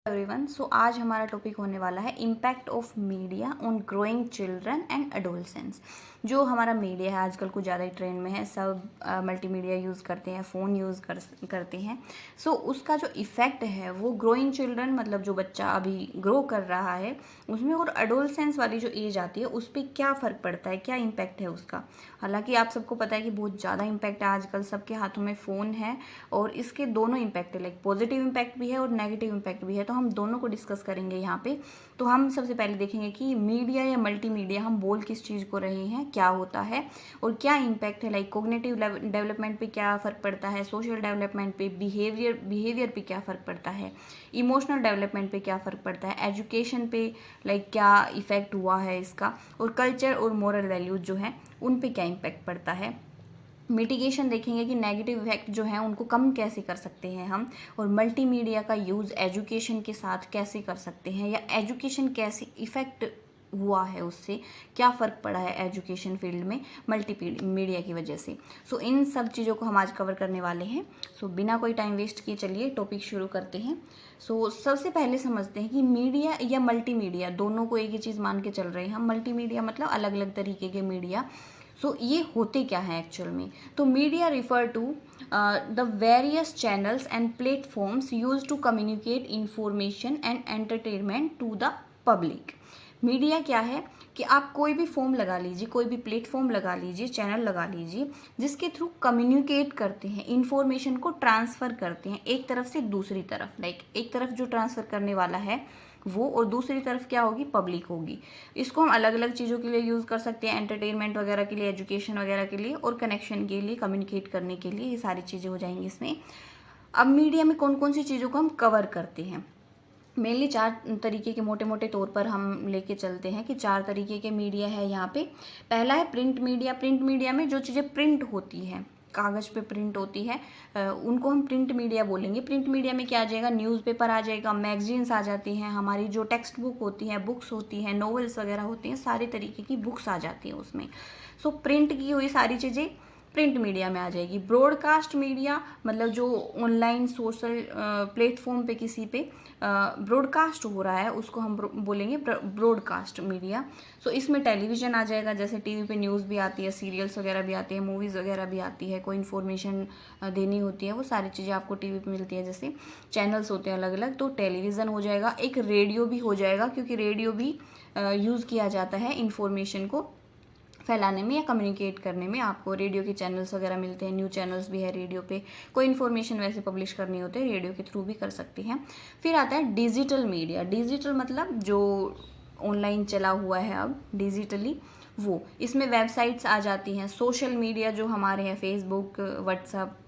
Everyone, सो आज हमारा topic होने वाला है impact of media on growing children and adolescence. जो हमारा मीडिया है आजकल कुछ ज़्यादा ही ट्रेंड में है, सब मल्टीमीडिया यूज़ करते हैं, फ़ोन यूज़ करते हैं। सो उसका जो इफ़ेक्ट है वो ग्रोइंग चिल्ड्रन मतलब जो बच्चा अभी ग्रो कर रहा है उसमें, और एडोलसेंस वाली जो एज आती है उस पर क्या फ़र्क पड़ता है, क्या इम्पैक्ट है उसका। हालांकि आप सबको पता है कि बहुत ज़्यादा इम्पैक्ट है, आजकल सबके हाथों में फ़ोन है और इसके दोनों इम्पैक्ट है, लाइक पॉजिटिव इम्पैक्ट भी है और नेगेटिव इम्पैक्ट भी है। तो हम दोनों को डिस्कस करेंगे यहाँ पे। तो हम सबसे पहले देखेंगे कि मीडिया या मल्टीमीडिया हम बोल किस चीज़ को रहे हैं, क्या होता है और क्या इम्पैक्ट है, लाइक कोग्निटिव डेवलपमेंट पे क्या फ़र्क पड़ता है, सोशल डेवलपमेंट पे, बिहेवियर पे क्या फ़र्क पड़ता है, इमोशनल डेवलपमेंट पे क्या फ़र्क पड़ता है, एजुकेशन पे लाइक क्या इफ़ेक्ट हुआ है इसका, और कल्चर और मोरल वैल्यूज जो हैं उन पे क्या इम्पैक्ट पड़ता है। मिटिगेशन देखेंगे कि नेगेटिव इफेक्ट जो हैं उनको कम कैसे कर सकते हैं हम, और मल्टीमीडिया का यूज़ एजुकेशन के साथ कैसे कर सकते हैं, या एजुकेशन कैसे इफ़ेक्ट हुआ है, उससे क्या फ़र्क पड़ा है एजुकेशन फील्ड में मल्टीमीडिया की वजह से। सो इन सब चीज़ों को हम आज कवर करने वाले हैं। सो बिना कोई टाइम वेस्ट किए चलिए टॉपिक शुरू करते हैं। सो सबसे पहले समझते हैं कि मीडिया या मल्टीमीडिया दोनों को एक ही चीज़ मान के चल रहे हैं हम। मल्टीमीडिया मतलब अलग अलग तरीके के मीडिया। सो ये होते क्या हैं एक्चुअल में। तो media refer to the various channels and platforms use to communicate information and entertainment to the public. Media क्या है कि आप कोई भी फॉर्म लगा लीजिए, कोई भी प्लेटफॉर्म लगा लीजिए, चैनल लगा लीजिए, जिसके थ्रू कम्युनिकेट करते हैं, इंफॉर्मेशन को ट्रांसफ़र करते हैं एक तरफ से दूसरी तरफ। लाइक एक तरफ जो ट्रांसफ़र करने वाला है वो, और दूसरी तरफ क्या होगी, पब्लिक होगी। इसको हम अलग अलग चीज़ों के लिए यूज़ कर सकते हैं, एंटरटेनमेंट वगैरह के लिए, एजुकेशन वगैरह के लिए, और कनेक्शन के लिए, कम्युनिकेट करने के लिए, ये सारी चीज़ें हो जाएंगी इसमें। अब मीडिया में कौन कौन सी चीज़ों को हम कवर करते हैं, मेनली 4 तरीके के मोटे मोटे तौर पर हम लेके चलते हैं कि 4 तरीके के मीडिया है यहाँ पे। पहला है प्रिंट मीडिया। प्रिंट मीडिया में जो चीज़ें प्रिंट होती हैं, कागज़ पे प्रिंट होती है, उनको हम प्रिंट मीडिया बोलेंगे। प्रिंट मीडिया में क्या आ जाएगा, न्यूज़पेपर आ जाएगा, मैगजीन्स आ जाती हैं, हमारी जो टेक्स्ट बुक होती हैं, बुक्स होती हैं, नॉवेल्स वगैरह होती हैं, सारी तरीके की बुक्स आ जाती हैं उसमें। सो प्रिंट की हुई सारी चीज़ें प्रिंट मीडिया में आ जाएगी। ब्रॉडकास्ट मीडिया मतलब जो ऑनलाइन सोशल प्लेटफॉर्म पे किसी पे ब्रॉडकास्ट हो रहा है उसको हम बोलेंगे ब्रॉडकास्ट मीडिया। सो इसमें टेलीविज़न आ जाएगा, जैसे टीवी पे न्यूज़ भी आती है, सीरियल्स वगैरह भी आती है, मूवीज़ वगैरह भी आती है, कोई इन्फॉर्मेशन देनी होती है, वो सारी चीज़ें आपको टीवी पे मिलती है, जैसे चैनल्स होते हैं अलग अलग, तो टेलीविज़न हो जाएगा। एक रेडियो भी हो जाएगा, क्योंकि रेडियो भी यूज़ किया जाता है इन्फॉर्मेशन को फैलाने में या कम्युनिकेट करने में। आपको रेडियो के चैनल्स वगैरह मिलते हैं, न्यूज़ चैनल्स भी है रेडियो पे, कोई इन्फॉर्मेशन वैसे पब्लिश करनी होती है रेडियो के थ्रू भी कर सकते हैं। फिर आता है डिजिटल मीडिया। डिजिटल मतलब जो ऑनलाइन चला हुआ है अब डिजिटली, वो इसमें वेबसाइट्स आ जाती हैं। सोशल मीडिया जो हमारे हैं, फेसबुक, व्हाट्सअप,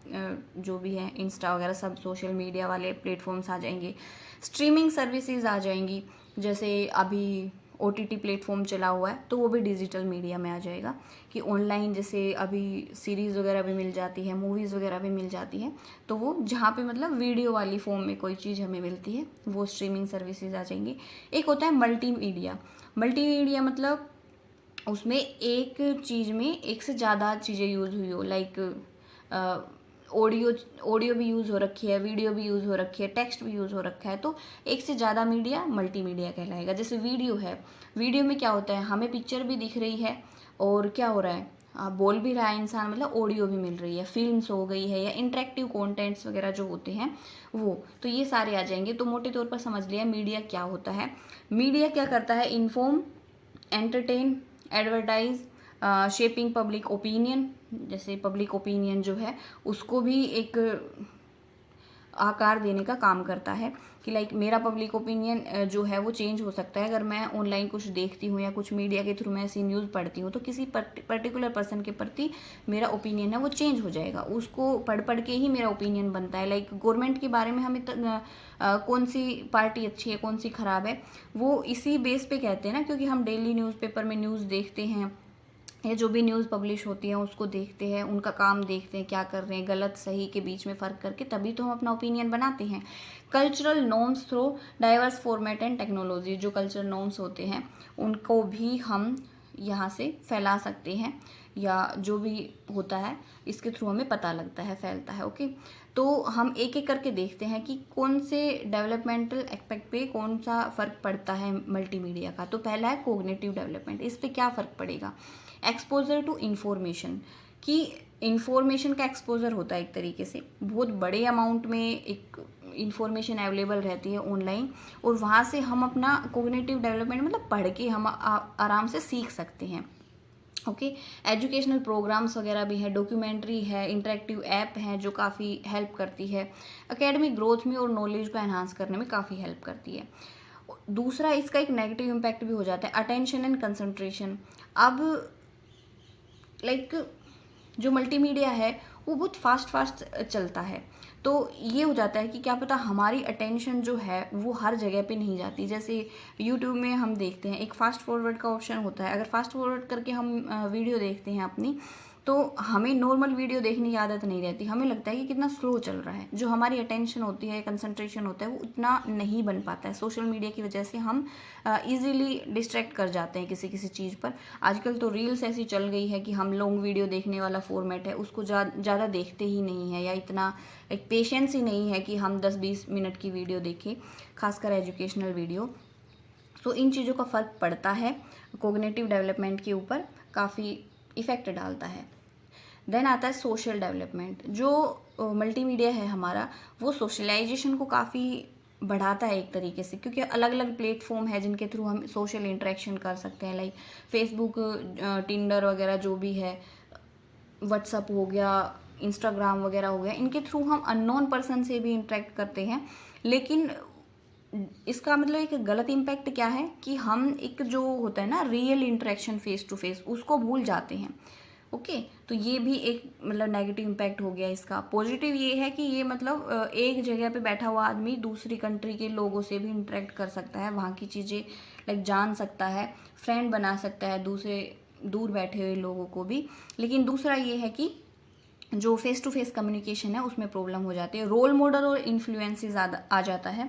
जो भी है, इंस्टा वगैरह, सब सोशल मीडिया वाले प्लेटफॉर्म्स आ जाएंगे। स्ट्रीमिंग सर्विसेज आ जाएंगी, जैसे अभी OTT प्लेटफॉर्म चला हुआ है तो वो भी डिजिटल मीडिया में आ जाएगा, कि ऑनलाइन जैसे अभी सीरीज़ वगैरह भी मिल जाती है, मूवीज़ वगैरह भी मिल जाती है, तो वो जहाँ पे मतलब वीडियो वाली फॉर्म में कोई चीज़ हमें मिलती है वो स्ट्रीमिंग सर्विसेज आ जाएंगी। एक होता है मल्टीमीडिया। मल्टीमीडिया मतलब उसमें एक चीज़ में एक से ज़्यादा चीज़ें यूज़ हुई हो, लाइक ऑडियो ऑडियो भी यूज़ हो रखी है, वीडियो भी यूज़ हो रखी है, टेक्स्ट भी यूज़ हो रखा है, तो एक से ज़्यादा मीडिया मल्टीमीडिया कहलाएगा। जैसे वीडियो है, वीडियो में क्या होता है, हमें पिक्चर भी दिख रही है और क्या हो रहा है, बोल भी रहा है इंसान, मतलब ऑडियो भी मिल रही है, फिल्म्स हो गई है, या इंटरेक्टिव कंटेंट्स वगैरह जो होते हैं वो, तो ये सारे आ जाएंगे। तो मोटे तौर पर समझ लिया मीडिया क्या होता है। मीडिया क्या करता है, inform, entertain, advertise, shaping public opinion. जैसे पब्लिक ओपिनियन जो है उसको भी एक आकार देने का काम करता है, कि लाइक मेरा पब्लिक ओपिनियन जो है वो चेंज हो सकता है। अगर मैं ऑनलाइन कुछ देखती हूँ या कुछ मीडिया के थ्रू मैं ऐसी न्यूज़ पढ़ती हूँ, तो किसी पर्टिकुलर पर्सन के प्रति मेरा ओपिनियन है वो चेंज हो जाएगा, उसको पढ़ पढ़ के ही मेरा ओपिनियन बनता है। लाइक गवर्नमेंट के बारे में हमें कौन सी पार्टी अच्छी है, कौन सी ख़राब है, वो इसी बेस पे कहते हैं ना, क्योंकि हम डेली न्यूज़पेपर में न्यूज़ देखते हैं, ये जो भी न्यूज़ पब्लिश होती है उसको देखते हैं, उनका काम देखते हैं, क्या कर रहे हैं, गलत सही के बीच में फ़र्क करके तभी तो हम अपना ओपिनियन बनाते हैं। Cultural norms through diverse format and technology. जो कल्चरल नॉर्म्स होते हैं उनको भी हम यहाँ से फैला सकते हैं, या जो भी होता है इसके थ्रू हमें पता लगता है, फैलता है। ओके, तो हम एक एक करके देखते हैं कि कौन से डेवलपमेंटल एस्पेक्ट पे कौन सा फ़र्क पड़ता है मल्टीमीडिया का। तो पहला है कोग्निटिव डेवलपमेंट। इस पे क्या फ़र्क पड़ेगा? एक्सपोजर टू इन्फॉर्मेशन, कि इन्फॉर्मेशन का एक्सपोजर होता है एक तरीके से, बहुत बड़े अमाउंट में एक इन्फॉर्मेशन अवेलेबल रहती है ऑनलाइन, और वहाँ से हम अपना कोग्निटिव डेवलपमेंट मतलब पढ़ के हम आराम से सीख सकते हैं। ओके, एजुकेशनल प्रोग्राम्स वगैरह भी है, डॉक्यूमेंट्री है, इंटरेक्टिव ऐप है जो काफ़ी हेल्प करती है एकेडमिक ग्रोथ में और नॉलेज को एनहांस करने में काफ़ी हेल्प करती है। दूसरा इसका एक नेगेटिव इम्पैक्ट भी हो जाता है, अटेंशन एंड कंसंट्रेशन। अब लाइक जो मल्टीमीडिया है वो बहुत फास्ट चलता है, तो ये हो जाता है कि क्या पता हमारी अटेंशन जो है वो हर जगह पे नहीं जाती। जैसे यूट्यूब में हम देखते हैं एक फास्ट फॉरवर्ड का ऑप्शन होता है, अगर फास्ट फॉरवर्ड करके हम वीडियो देखते हैं अपनी, तो हमें नॉर्मल वीडियो देखने की आदत नहीं रहती, हमें लगता है कि कितना स्लो चल रहा है। जो हमारी अटेंशन होती है, कंसंट्रेशन होता है, वो उतना नहीं बन पाता है। सोशल मीडिया की वजह से हम इजीली डिस्ट्रैक्ट कर जाते हैं किसी किसी चीज़ पर। आजकल तो रील्स ऐसी चल गई है कि हम लॉन्ग वीडियो देखने वाला फॉर्मेट है उसको ज़्यादा देखते ही नहीं है, या इतना एक पेशेंस ही नहीं है कि हम 10-20 मिनट की वीडियो देखें, खासकर एजुकेशनल वीडियो। तो इन चीज़ों का फ़र्क पड़ता है, कोग्निटिव डेवलपमेंट के ऊपर काफ़ी इफ़ेक्ट डालता है। देन आता है सोशल डेवलपमेंट। जो मल्टीमीडिया है हमारा, वो सोशलाइजेशन को काफ़ी बढ़ाता है एक तरीके से, क्योंकि अलग अलग प्लेटफॉर्म है जिनके थ्रू हम सोशल इंटरेक्शन कर सकते हैं, लाइक फेसबुक, टिंडर वगैरह जो भी है, व्हाट्सअप हो गया, इंस्टाग्राम वगैरह हो गया, इनके थ्रू हम अननोन पर्सन से भी इंटरेक्ट करते हैं। लेकिन इसका मतलब एक गलत इम्पैक्ट क्या है कि हम एक जो होता है ना real interaction face to face, उसको भूल जाते हैं। ओके, तो ये भी एक मतलब नेगेटिव इम्पैक्ट हो गया इसका। पॉजिटिव ये है कि ये मतलब एक जगह पे बैठा हुआ आदमी दूसरी कंट्री के लोगों से भी इंटरेक्ट कर सकता है, वहाँ की चीज़ें लाइक जान सकता है, फ्रेंड बना सकता है दूसरे दूर बैठे हुए लोगों को भी। लेकिन दूसरा ये है कि जो फेस टू फेस कम्युनिकेशन है उसमें प्रॉब्लम हो जाती है। रोल मॉडल और इन्फ्लुएंसेस आ जाता है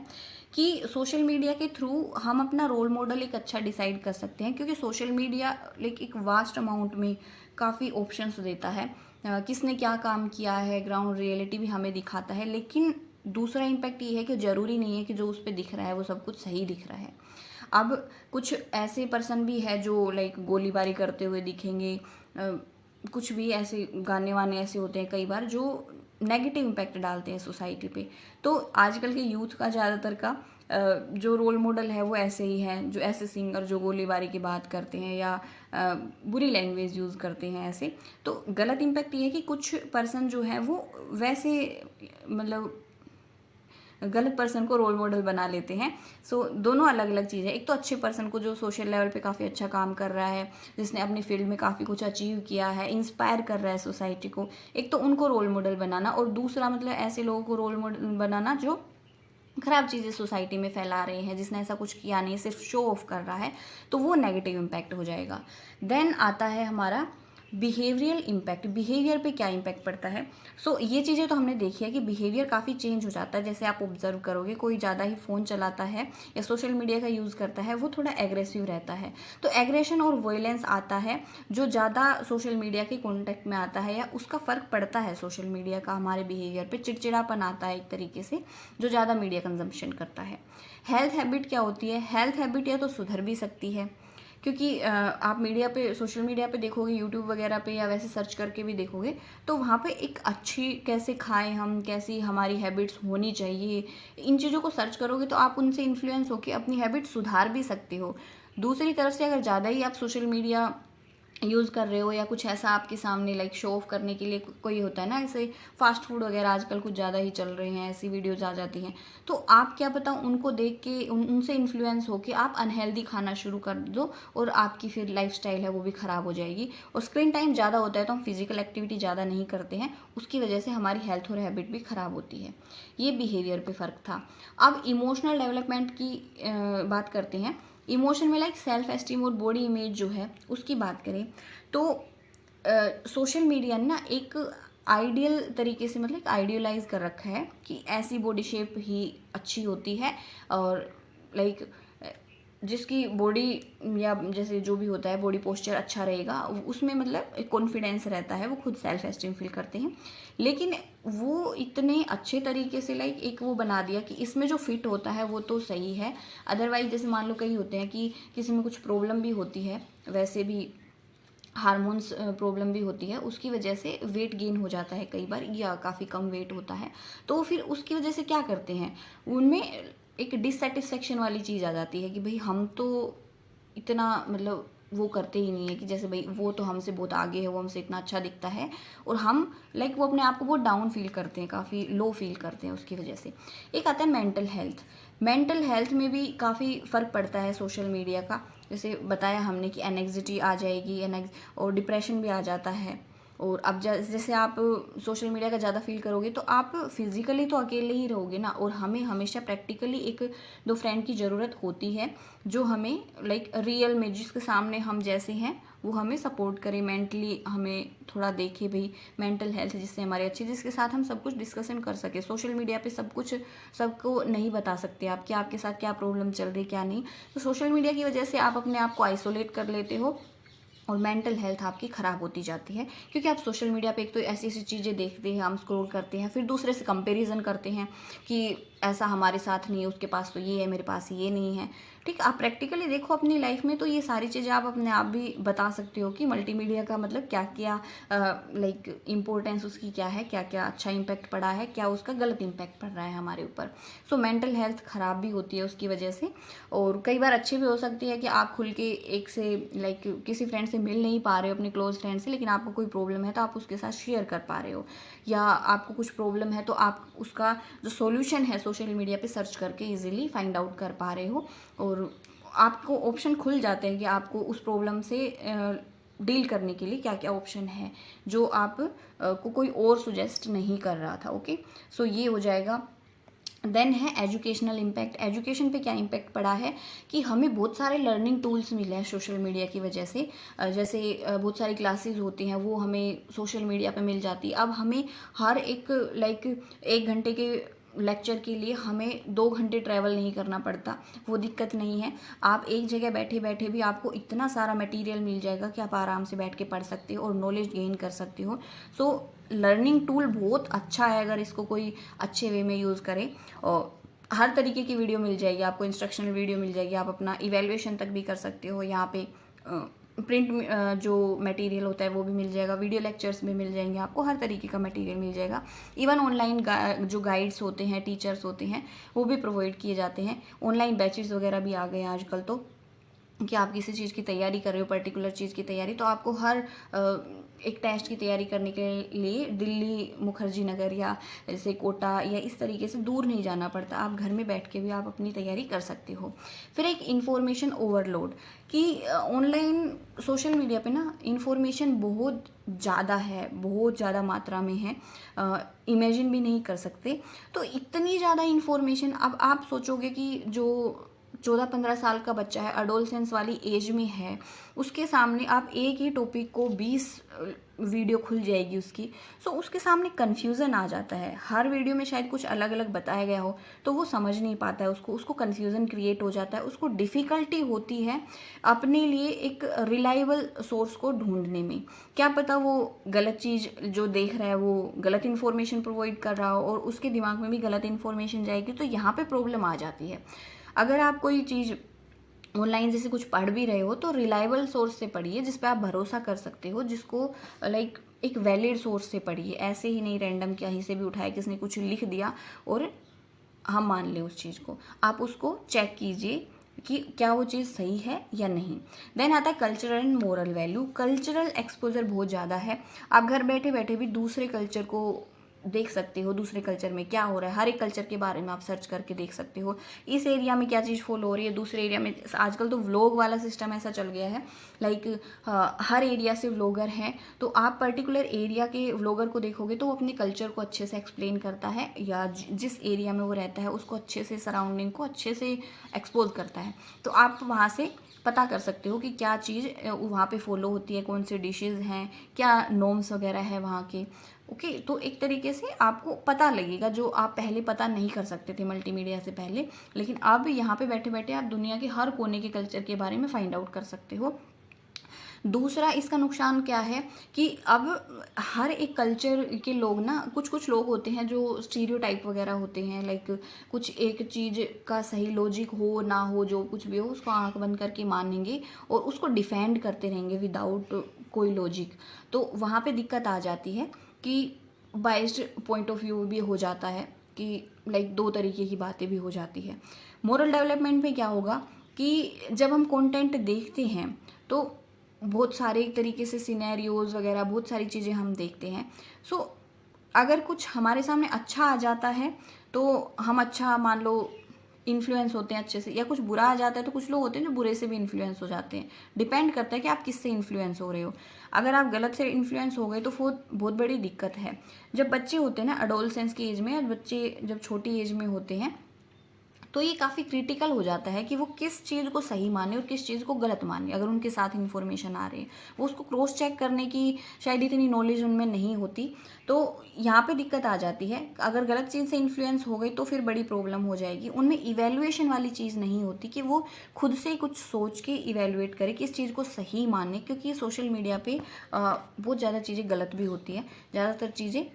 कि सोशल मीडिया के थ्रू हम अपना रोल मॉडल एक अच्छा डिसाइड कर सकते हैं, क्योंकि सोशल मीडिया लाइक एक वास्ट अमाउंट में काफ़ी ऑप्शंस देता है, किसने क्या काम किया है, ग्राउंड रियलिटी भी हमें दिखाता है। लेकिन दूसरा इम्पैक्ट ये है कि ज़रूरी नहीं है कि जो उस पर दिख रहा है वो सब कुछ सही दिख रहा है। अब कुछ ऐसे पर्सन भी है जो लाइक गोलीबारी करते हुए दिखेंगे, कुछ भी ऐसे गाने वाने ऐसे होते हैं कई बार जो नेगेटिव इम्पैक्ट डालते हैं सोसाइटी पे। तो आजकल के यूथ का ज़्यादातर का जो रोल मॉडल है वो ऐसे ही हैं, जो ऐसे सिंगर जो गोलीबारी की बात करते हैं या बुरी लैंग्वेज यूज़ करते हैं ऐसे। तो गलत इम्पैक्ट ये है कि कुछ पर्सन जो है वो वैसे मतलब गलत पर्सन को रोल मॉडल बना लेते हैं। सो दोनों अलग अलग चीज़ है। एक तो अच्छे पर्सन को जो सोशल लेवल पे काफ़ी अच्छा काम कर रहा है, जिसने अपनी फील्ड में काफ़ी कुछ अचीव किया है, इंस्पायर कर रहा है सोसाइटी को, एक तो उनको रोल मॉडल बनाना, और दूसरा मतलब ऐसे लोगों को रोल मॉडल बनाना जो खराब चीज़ें सोसाइटी में फैला रहे हैं, जिसने ऐसा कुछ किया नहीं, सिर्फ शो ऑफ कर रहा है, तो वो नेगेटिव इम्पैक्ट हो जाएगा। देन आता है हमारा बिहेवियरल इम्पैक्ट। बिहेवियर पे क्या इम्पैक्ट पड़ता है? सो ये चीज़ें तो हमने देखी है कि बिहेवियर काफ़ी चेंज हो जाता है। जैसे आप ऑब्जर्व करोगे, कोई ज़्यादा ही फ़ोन चलाता है या सोशल मीडिया का यूज़ करता है, वो थोड़ा एग्रेसिव रहता है। तो एग्रेशन और वॉयलेंस आता है जो ज़्यादा सोशल मीडिया के कॉन्टेक्ट में आता है, या उसका फ़र्क पड़ता है सोशल मीडिया का हमारे बिहेवियर पे। चिड़चिड़ापन आता है एक तरीके से जो ज़्यादा मीडिया कंजम्पशन करता है। हेल्थ हैबिट क्या होती है? हेल्थ हैबिट या तो सुधर भी सकती है, क्योंकि आप मीडिया पे, सोशल मीडिया पे देखोगे, यूट्यूब वगैरह पे या वैसे सर्च करके भी देखोगे, तो वहाँ पे एक अच्छी कैसे खाएं हम, कैसी हमारी हैबिट्स होनी चाहिए, इन चीज़ों को सर्च करोगे तो आप उनसे इन्फ्लुएंस होकर अपनी हैबिट सुधार भी सकते हो। दूसरी तरफ से अगर ज़्यादा ही आप सोशल मीडिया यूज़ कर रहे हो या कुछ ऐसा आपके सामने लाइक शो ऑफ करने के लिए कोई होता है ना, ऐसे फास्ट फूड वगैरह आजकल कुछ ज़्यादा ही चल रहे हैं, ऐसी वीडियोज आ जाती हैं, तो आप क्या पता उनको देख के उनसे इन्फ्लुएंस होके आप अनहेल्दी खाना शुरू कर दो, और आपकी फिर लाइफस्टाइल है वो भी ख़राब हो जाएगी। और स्क्रीन टाइम ज़्यादा होता है तो हम फिजिकल एक्टिविटी ज़्यादा नहीं करते हैं, उसकी वजह से हमारी हेल्थ और हैबिट भी ख़राब होती है। ये बिहेवियर पे फ़र्क था। अब इमोशनल डेवलपमेंट की बात करते हैं। इमोशन में लाइक सेल्फ एस्टीम और बॉडी इमेज जो है उसकी बात करें तो सोशल मीडिया ने ना एक आइडियल तरीके से मतलब आइडियलाइज कर रखा है कि ऐसी बॉडी शेप ही अच्छी होती है, और लाइक जिसकी बॉडी या जैसे जो भी होता है बॉडी पोस्चर अच्छा रहेगा, उसमें मतलब एक कॉन्फिडेंस रहता है, वो खुद सेल्फ एस्टीम फील करते हैं। लेकिन वो इतने अच्छे तरीके से लाइक एक वो बना दिया कि इसमें जो फिट होता है वो तो सही है, अदरवाइज जैसे मान लो कई होते हैं कि किसी में कुछ प्रॉब्लम भी होती है, वैसे भी हार्मोन्स प्रॉब्लम भी होती है, उसकी वजह से वेट गेन हो जाता है कई बार, या काफ़ी कम वेट होता है, तो फिर उसकी वजह से क्या करते हैं, उनमें एक डिससेटिस्फेक्शन वाली चीज़ आ जाती है कि भाई हम तो इतना मतलब वो करते ही नहीं है, कि जैसे भाई वो तो हमसे बहुत आगे है, वो हमसे इतना अच्छा दिखता है, और हम लाइक वो अपने आप को बहुत डाउन फील करते हैं, काफ़ी लो फील करते हैं उसकी वजह से। एक आता है मेंटल हेल्थ। मेंटल हेल्थ में भी काफ़ी फ़र्क पड़ता है सोशल मीडिया का। जैसे बताया हमने कि एनेक्सिटी आ जाएगी, और डिप्रेशन भी आ जाता है। और अब जैसे आप सोशल मीडिया का ज़्यादा फील करोगे तो आप फिज़िकली तो अकेले ही रहोगे ना, और हमें हमेशा प्रैक्टिकली एक दो फ्रेंड की ज़रूरत होती है, जो हमें लाइक रियल में जिसके सामने हम जैसे हैं वो हमें सपोर्ट करे, मेंटली हमें थोड़ा देखे, भाई मेंटल हेल्थ जिससे हमारी अच्छी, जिसके साथ हम सब कुछ डिस्कशन कर सके। सोशल मीडिया पे सब कुछ सबको नहीं बता सकते आप कि आपके साथ क्या प्रॉब्लम चल रही क्या नहीं, तो सोशल मीडिया की वजह से आप अपने आप को आइसोलेट कर लेते हो, और मेंटल हेल्थ आपकी ख़राब होती जाती है। क्योंकि आप सोशल मीडिया पे एक तो ऐसी ऐसी चीज़ें देखते हैं, हम स्क्रॉल करते हैं, फिर दूसरे से कंपैरिजन करते हैं कि ऐसा हमारे साथ नहीं है, उसके पास तो ये है, मेरे पास ये नहीं है। ठीक, आप प्रैक्टिकली देखो अपनी लाइफ में, तो ये सारी चीज़ें आप अपने आप भी बता सकते हो कि मल्टीमीडिया का मतलब क्या क्या लाइक इम्पोर्टेंस उसकी क्या है, क्या क्या अच्छा इम्पैक्ट पड़ा है, क्या उसका गलत इम्पैक्ट पड़ रहा है हमारे ऊपर। सो मेंटल हेल्थ ख़राब भी होती है उसकी वजह से, और कई बार अच्छी भी हो सकती है कि आप खुल के एक से लाइक किसी फ्रेंड से मिल नहीं पा रहे हो, अपने क्लोज फ्रेंड से, लेकिन आपको कोई प्रॉब्लम है तो आप उसके साथ शेयर कर पा रहे हो, या आपको कुछ प्रॉब्लम है तो आप उसका जो सॉल्यूशन है सोशल मीडिया पे सर्च करके इजीली फाइंड आउट कर पा रहे हो, और आपको ऑप्शन खुल जाते हैं कि आपको उस प्रॉब्लम से डील करने के लिए क्या क्या ऑप्शन है, जो आप को कोई और सुजेस्ट नहीं कर रहा था। ओके, सो ये हो जाएगा। देन है एजुकेशनल इम्पैक्ट। एजुकेशन पे क्या इम्पैक्ट पड़ा है कि हमें बहुत सारे लर्निंग टूल्स मिले हैं सोशल मीडिया की वजह से। जैसे बहुत सारी क्लासेस होती हैं वो हमें सोशल मीडिया पे मिल जाती है। अब हमें हर एक लाइक 1 घंटे के लेक्चर के लिए हमें 2 घंटे ट्रैवल नहीं करना पड़ता, वो दिक्कत नहीं है। आप एक जगह बैठे बैठे भी आपको इतना सारा मटेरियल मिल जाएगा कि आप आराम से बैठ के पढ़ सकते हो और नॉलेज गेन कर सकते हो। सो लर्निंग टूल बहुत अच्छा है अगर इसको कोई अच्छे वे में यूज़ करे, और हर तरीके की वीडियो मिल जाएगी आपको, इंस्ट्रक्शनल वीडियो मिल जाएगी, आप अपना इवैल्यूएशन तक भी कर सकते हो। यहाँ पे प्रिंट जो मटेरियल होता है वो भी मिल जाएगा, वीडियो लेक्चर्स भी मिल जाएंगे, आपको हर तरीके का मटेरियल मिल जाएगा। इवन ऑनलाइन जो गाइड्स होते हैं, टीचर्स होते हैं, वो भी प्रोवाइड किए जाते हैं। ऑनलाइन बैचेस वगैरह भी आ गए हैं आजकल, तो कि आप किसी चीज़ की तैयारी कर रहे हो, पर्टिकुलर चीज़ की तैयारी, तो आपको हर एक टेस्ट की तैयारी करने के लिए दिल्ली मुखर्जी नगर या जैसे कोटा या इस तरीके से दूर नहीं जाना पड़ता, आप घर में बैठ के भी आप अपनी तैयारी कर सकते हो। फिर एक इन्फॉर्मेशन ओवरलोड, कि ऑनलाइन सोशल मीडिया पे ना इन्फॉर्मेशन बहुत ज़्यादा है, बहुत ज़्यादा मात्रा में है, इमेजिन भी नहीं कर सकते। तो इतनी ज़्यादा इन्फॉर्मेशन, अब आप सोचोगे कि जो 14-15 साल का बच्चा है, अडोलसेंस वाली एज में है, उसके सामने आप एक ही टॉपिक को 20 वीडियो खुल जाएगी उसकी, सो उसके सामने कन्फ्यूज़न आ जाता है। हर वीडियो में शायद कुछ अलग अलग बताया गया हो, तो वो समझ नहीं पाता है, उसको कन्फ्यूज़न क्रिएट हो जाता है, उसको डिफ़िकल्टी होती है अपने लिए एक रिलायबल सोर्स को ढूंढने में। क्या पता वो गलत चीज़ जो देख रहा है वो गलत इन्फॉर्मेशन प्रोवाइड कर रहा हो, और उसके दिमाग में भी गलत इन्फॉर्मेशन जाएगी, तो यहाँ पे प्रॉब्लम आ जाती है। अगर आप कोई चीज़ ऑनलाइन जैसे कुछ पढ़ भी रहे हो तो रिलायबल सोर्स से पढ़िए, जिस पे आप भरोसा कर सकते हो, जिसको लाइक एक वैलिड सोर्स से पढ़िए, ऐसे ही नहीं रैंडम कहीं से भी उठाए किसने कुछ लिख दिया और हम मान लें उस चीज़ को। आप उसको चेक कीजिए कि क्या वो चीज़ सही है या नहीं। देन आता है cultural and moral value. Cultural exposure बहुत ज़्यादा है, आप घर बैठे बैठे भी दूसरे कल्चर को देख सकते हो, दूसरे कल्चर में क्या हो रहा है, हर एक कल्चर के बारे में आप सर्च करके देख सकते हो। इस एरिया में क्या चीज़ फॉलो हो रही है, दूसरे एरिया में। आजकल तो व्लॉग वाला सिस्टम ऐसा चल गया है, लाइक हर एरिया से व्लॉगर हैं, तो आप पर्टिकुलर एरिया के व्लॉगर को देखोगे तो वो अपने कल्चर को अच्छे से एक्सप्लेन करता है, या जिस एरिया में वो रहता है उसको अच्छे से, सराउंडिंग को अच्छे से एक्सपोज करता है। तो आप वहाँ से पता कर सकते हो कि क्या चीज़ वहाँ पे फॉलो होती है, कौन से डिशेज़ हैं, क्या नॉर्म्स वगैरह है वहाँ के। ओके, तो एक तरीके से आपको पता लगेगा जो आप पहले पता नहीं कर सकते थे मल्टीमीडिया से पहले, लेकिन अब यहाँ पे बैठे बैठे आप दुनिया के हर कोने के कल्चर के बारे में फाइंड आउट कर सकते हो। दूसरा इसका नुकसान क्या है कि अब हर एक कल्चर के लोग ना, कुछ कुछ लोग होते हैं जो स्टीरियोटाइप वगैरह होते हैं, लाइक कुछ एक चीज़ का सही लॉजिक हो ना हो, जो कुछ भी हो उसको आंख बंद करके मानेंगे और उसको डिफेंड करते रहेंगे विदाउट कोई लॉजिक। तो वहाँ पे दिक्कत आ जाती है कि बाइस्ड पॉइंट ऑफ व्यू भी हो जाता है कि लाइक दो तरीके की बातें भी हो जाती है। मोरल डेवलपमेंट में क्या होगा कि जब हम कंटेंट देखते हैं तो बहुत सारे एक तरीके से सिनेरियोज वगैरह बहुत सारी चीज़ें हम देखते हैं। सो अगर कुछ हमारे सामने अच्छा आ जाता है तो हम अच्छा मान लो इन्फ्लुएंस होते हैं अच्छे से, या कुछ बुरा आ जाता है तो कुछ लोग होते हैं जो बुरे से भी इन्फ्लुएंस हो जाते हैं। डिपेंड करता है कि आप किससे इन्फ्लुएंस हो रहे हो। अगर आप गलत से इन्फ्लुएंस हो गए तो बहुत बड़ी दिक्कत है। जब बच्चे होते हैं ना एडोलसेंस की एज में, बच्चे जब छोटी एज में होते हैं तो ये काफ़ी क्रिटिकल हो जाता है कि वो किस चीज़ को सही माने और किस चीज़ को गलत माने। अगर उनके साथ इन्फॉर्मेशन आ रही है, वो उसको क्रॉस चेक करने की शायद इतनी नॉलेज उनमें नहीं होती, तो यहाँ पे दिक्कत आ जाती है। अगर गलत चीज़ से इन्फ्लुएंस हो गई तो फिर बड़ी प्रॉब्लम हो जाएगी। उनमें इवेल्युएशन वाली चीज़ नहीं होती कि वो खुद से कुछ सोच के इवेल्युएट करे कि इस चीज़ को सही माने, क्योंकि सोशल मीडिया पे बहुत ज़्यादा चीज़ें गलत भी होती हैं, ज़्यादातर चीज़ें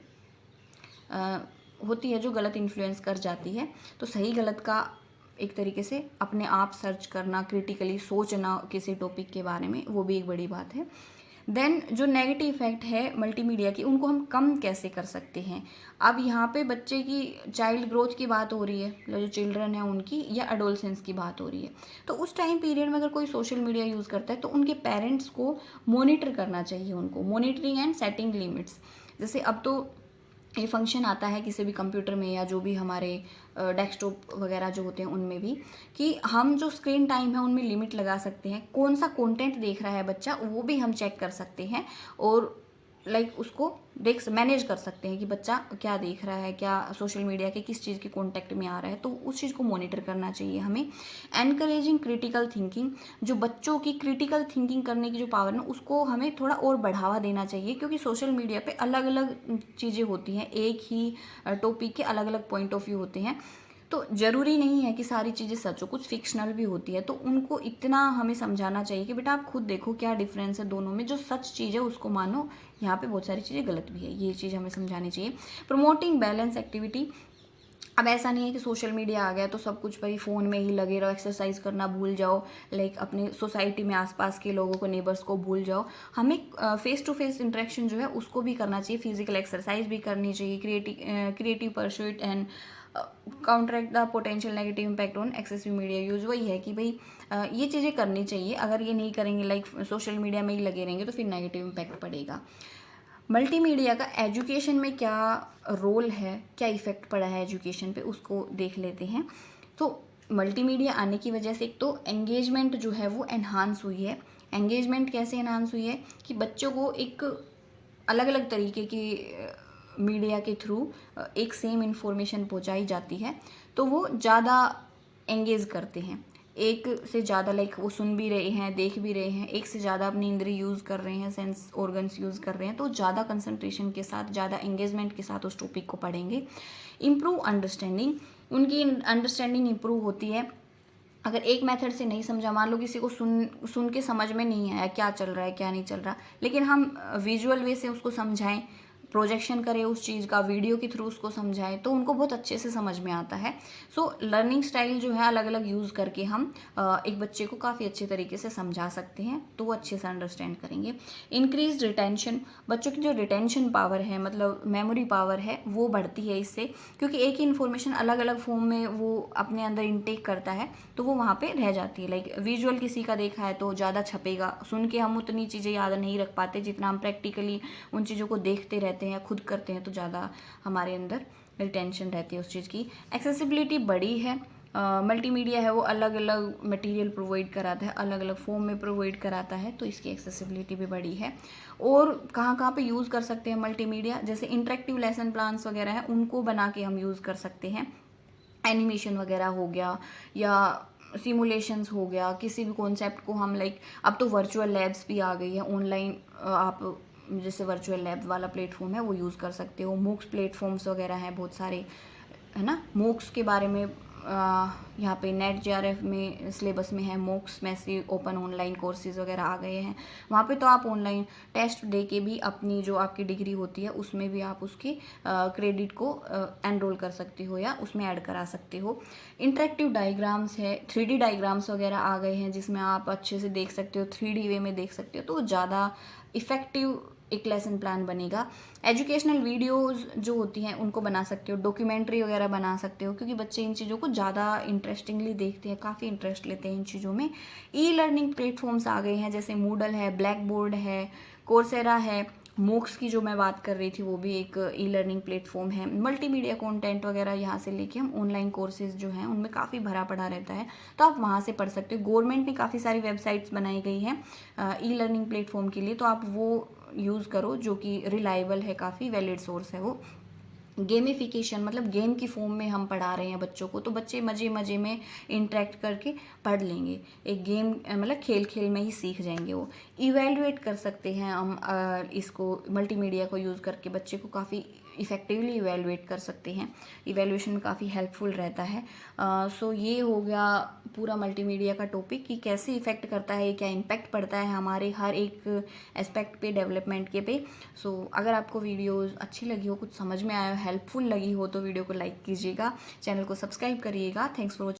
होती है जो गलत इन्फ्लुएंस कर जाती है। तो सही गलत का एक तरीके से अपने आप सर्च करना, क्रिटिकली सोचना किसी टॉपिक के बारे में, वो भी एक बड़ी बात है। देन जो नेगेटिव इफेक्ट है मल्टीमीडिया की, उनको हम कम कैसे कर सकते हैं। अब यहाँ पे बच्चे की चाइल्ड ग्रोथ की बात हो रही है, जो चिल्ड्रन है उनकी, या एडोलसेंस की बात हो रही है। तो उस टाइम पीरियड में अगर कोई सोशल मीडिया यूज़ करता है तो उनके पेरेंट्स को मॉनिटर करना चाहिए, उनको मॉनिटरिंग एंड सेटिंग लिमिट्स। जैसे अब तो ये फंक्शन आता है किसी भी कंप्यूटर में या जो भी हमारे डेस्कटॉप वगैरह जो होते हैं उनमें भी, कि हम जो स्क्रीन टाइम है उनमें लिमिट लगा सकते हैं। कौन सा कंटेंट देख रहा है बच्चा वो भी हम चेक कर सकते हैं और लाइक उसको मैनेज कर सकते हैं कि बच्चा क्या देख रहा है, क्या सोशल मीडिया के किस चीज़ के कॉन्टेक्ट में आ रहा है, तो उस चीज़ को मॉनिटर करना चाहिए हमें। एनकरेजिंग क्रिटिकल थिंकिंग, जो बच्चों की क्रिटिकल थिंकिंग करने की जो पावर है उसको हमें थोड़ा और बढ़ावा देना चाहिए, क्योंकि सोशल मीडिया पे अलग अलग चीज़ें होती हैं, एक ही टॉपिक के अलग अलग पॉइंट ऑफ व्यू होते हैं। तो ज़रूरी नहीं है कि सारी चीज़ें सच हो, कुछ फिक्शनल भी होती है। तो उनको इतना हमें समझाना चाहिए कि बेटा आप खुद देखो क्या डिफरेंस है दोनों में, जो सच चीज़ है उसको मानो, यहाँ पे बहुत सारी चीज़ें गलत भी है, ये चीज़ हमें समझानी चाहिए। प्रमोटिंग बैलेंस एक्टिविटी, अब ऐसा नहीं है कि सोशल मीडिया आ गया तो सब कुछ भाई फ़ोन में ही लगे रहो, एक्सरसाइज करना भूल जाओ, लाइक अपने सोसाइटी में आसपास के लोगों को, नेबर्स को भूल जाओ। हमें फेस टू फेस इंटरेक्शन जो है उसको भी करना चाहिए, फिजिकल एक्सरसाइज भी करनी चाहिए, creative pursuit and counteract the potential negative impact on excessive media use. वही है कि भाई ये चीज़ें करनी चाहिए। अगर ये नहीं करेंगे, लाइक सोशल मीडिया में ही लगे रहेंगे, तो फिर नेगेटिव इम्पैक्ट पड़ेगा। मल्टीमीडिया का एजुकेशन में क्या रोल है, क्या इफ़ेक्ट पड़ा है एजुकेशन पे, उसको देख लेते हैं। तो मल्टीमीडिया आने की वजह से एक तो एंगेजमेंट जो है वो एनहांस हुई है। एंगेजमेंट कैसे एनहांस हुई है कि बच्चों को एक अलग अलग तरीके की मीडिया के थ्रू एक सेम इन्फॉर्मेशन पहुंचाई जाती है, तो वो ज़्यादा एंगेज करते हैं। एक से ज़्यादा लाइक वो सुन भी रहे हैं, देख भी रहे हैं, एक से ज़्यादा अपनी इंद्री यूज़ कर रहे हैं, सेंस ऑर्गन्स यूज़ कर रहे हैं, तो ज़्यादा कंसंट्रेशन के साथ, ज़्यादा एंगेजमेंट के साथ उस टॉपिक को पढ़ेंगे। इम्प्रूव अंडरस्टैंडिंग, उनकी अंडरस्टैंडिंग इम्प्रूव होती है। अगर एक मेथड से नहीं समझा, मान लो किसी को सुन के समझ में नहीं आया क्या चल रहा है क्या नहीं चल रहा, लेकिन हम विजुअल वे से उसको समझाएं, प्रोजेक्शन करें उस चीज़ का, वीडियो के थ्रू उसको समझाएं, तो उनको बहुत अच्छे से समझ में आता है। सो लर्निंग स्टाइल जो है अलग अलग यूज़ करके हम एक बच्चे को काफ़ी अच्छे तरीके से समझा सकते हैं, तो वो अच्छे से अंडरस्टैंड करेंगे। इंक्रीज रिटेंशन, बच्चों की जो रिटेंशन पावर है, मतलब मेमोरी पावर है, वो बढ़ती है इससे, क्योंकि एक ही इन्फॉर्मेशन अलग अलग फॉर्म में वो अपने अंदर इनटेक करता है, तो वो वहाँ पे रह जाती है। लाइक विजुअल किसी का देखा है तो ज़्यादा छपेगा, सुन के हम उतनी चीज़ें याद नहीं रख पाते जितना हम प्रैक्टिकली उन चीज़ों को देखते रहते हैं या खुद करते हैं, तो ज़्यादा हमारे अंदर रिटेंशन रहती है उस चीज़ की। एक्सेसिबिलिटी बड़ी है, मल्टीमीडिया है वो अलग अलग मटेरियल प्रोवाइड कराता है, अलग अलग फॉर्म में प्रोवाइड कराता है, तो इसकी एक्सेसिबिलिटी भी बड़ी है। और कहाँ कहाँ पे यूज़ कर सकते हैं मल्टीमीडिया, जैसे इंटरेक्टिव लेसन प्लान्स वगैरह है उनको बना के हम यूज़ कर सकते हैं। एनिमेशन वगैरह हो गया या सिमुलेशंस हो गया, किसी भी कॉन्सेप्ट को हम लाइक, अब तो वर्चुअल लैब्स भी आ गई है, ऑनलाइन आप जैसे वर्चुअल लैब वाला प्लेटफॉर्म है वो यूज़ कर सकते हो। मूक्स प्लेटफॉर्म्स वगैरह हैं बहुत सारे, है ना। मूक्स के बारे में यहाँ पे नेट JRF में सिलेबस में है MOOCs massive open online courses वगैरह आ गए हैं। वहाँ पे तो आप ऑनलाइन टेस्ट दे के भी अपनी जो आपकी डिग्री होती है उसमें भी आप उसकी क्रेडिट को एनरोल कर सकते हो या उसमें ऐड करा सकते हो। इंटरेक्टिव डायग्राम्स है, 3D डायग्राम्स वगैरह आ गए हैं जिसमें आप अच्छे से देख सकते हो, 3D वे में देख सकते हो, तो ज़्यादा इफ़ेक्टिव एक लेसन प्लान बनेगा। एजुकेशनल वीडियोस जो होती हैं उनको बना सकते हो, डॉक्यूमेंट्री वगैरह बना सकते हो, क्योंकि बच्चे इन चीज़ों को ज़्यादा इंटरेस्टिंगली देखते हैं, काफ़ी इंटरेस्ट लेते हैं इन चीज़ों में। ई लर्निंग प्लेटफॉर्म्स आ गए हैं जैसे मूडल है, ब्लैक बोर्ड है, कोर्सेरा है। मूक्स की जो मैं बात कर रही थी वो भी एक ई लर्निंग प्लेटफॉर्म है। मल्टीमीडिया कंटेंट वगैरह यहाँ से लेके हम ऑनलाइन कोर्सेज जो हैं उनमें काफ़ी भरा पड़ा रहता है, तो आप वहाँ से पढ़ सकते हो। गवर्नमेंट ने काफ़ी सारी वेबसाइट्स बनाई गई हैं ई लर्निंग प्लेटफॉर्म के लिए, तो आप वो यूज़ करो जो कि रिलायबल है, काफ़ी वैलिड सोर्स है वो। गेमिफिकेशन मतलब गेम की फॉर्म में हम पढ़ा रहे हैं बच्चों को, तो बच्चे मज़े मज़े में इंटरेक्ट करके पढ़ लेंगे। एक गेम मतलब खेल खेल में ही सीख जाएंगे वो। इवेलुएट कर सकते हैं हम इसको मल्टीमीडिया को यूज़ करके बच्चे को काफ़ी इफ़ेक्टिवली इवेलुएट कर सकते हैं। इवेलुएशन में काफ़ी हेल्पफुल रहता है। सो ये हो गया पूरा मल्टीमीडिया का टॉपिक कि कैसे इफ़ेक्ट करता है, क्या इम्पैक्ट पड़ता है हमारे हर एक एस्पेक्ट पे, डेवलपमेंट के पे। सो अगर आपको वीडियोज़ अच्छी लगी हो, कुछ समझ में आया, हेल्पफुल लगी हो, तो वीडियो को लाइक कीजिएगा, चैनल को सब्सक्राइब करिएगा। Thanks for watching.